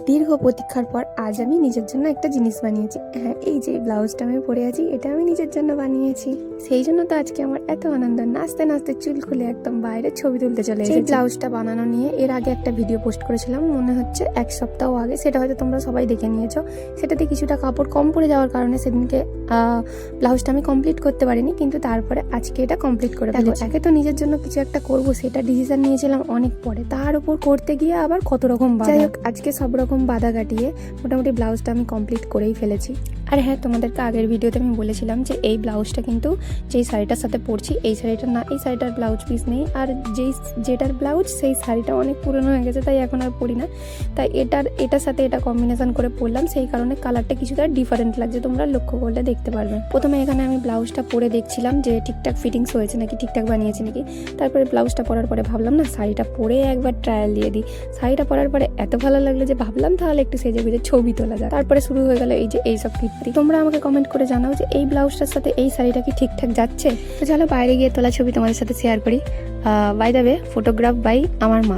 দীর্ঘ প্রতীক্ষার পর আজ আমি নিজের জন্য একটা জিনিস বানিয়েছি। হ্যাঁ, এই যে ব্লাউজটা আমি পরে আছি এটা আমি নিজের জন্য বানিয়েছি। সেই জন্য তো আজকে আমার এত আনন্দ, নাচতে নাচতে চুল খুলে একদম বাইরে ছবি তুলতে চলে এসেছি। এই ব্লাউজটা বানানো নিয়ে এর আগে একটা ভিডিও পোস্ট করেছিলাম, মনে হচ্ছে 1 সপ্তাহ আগে। সেটা হয়তো তোমরা সবাই দেখে নিয়েছো। সেটাতে কিছুটা কাপড় কম পড়ে যাওয়ার কারণে সেদিনকে ব্লাউজটা আমি কমপ্লিট করতে পারিনি, কিন্তু তারপরে আজকে এটা কমপ্লিট করে ফেলেছি। একে তো নিজের জন্য কিছু একটা করব, সেটা ডিসিশন নিয়েছিলাম অনেক পরে, তার উপর করতে গিয়ে আবার কত রকম বাধা। যাই হোক, আজকে সব রকম বাধা কাটিয়ে মোটামুটি ব্লাউজটা আমি কমপ্লিট করেই ফেলেছি। আর হ্যাঁ, তোমাদেরকে আগের ভিডিওতে আমি বলেছিলাম যে এই ব্লাউজটা কিন্তু যেই শাড়িটার সাথে পরছি এই শাড়িটা না, এই শাড়িটার ব্লাউজ পিস নেই। আর যেটার ব্লাউজ সেই শাড়িটা অনেক পুরনো হয়ে গেছে, তাই এখন আর পরি না। তাই এটার সাথে এটা কম্বিনেশন করে পরলাম, সেই কারণে কালারটা কিছুটা ডিফারেন্ট লাগছে, তোমরা লক্ষ্য করলে দেখতে পারবে। প্রথমে এখানে আমি ব্লাউজটা পরে দেখছিলাম যে ঠিকঠাক ফিটিংস হয়েছে নাকি, ঠিকঠাক বানিয়েছি নাকি। তারপরে ব্লাউজটা পরার পরে ভাবলাম না, শাড়িটা পরে একবার ট্রায়াল দিয়ে দিই। শাড়িটা পরার পরে এত ভালো লাগলো যে ভাবলাম তাহলে একটু সেজে গুজে ছবি তোলা যায়। তারপরে শুরু হয়ে গেল এই যে এইসব কীর্তি। তোমরা আমাকে কমেন্ট করে জানাও যে এই ব্লাউজটার সাথে এই শাড়িটা কি ঠিকঠাক যাচ্ছে। তো চলো বাইরে গিয়ে তোলা ছবি তোমাদের সাথে শেয়ার করি। By the way, photograph by আমার মা।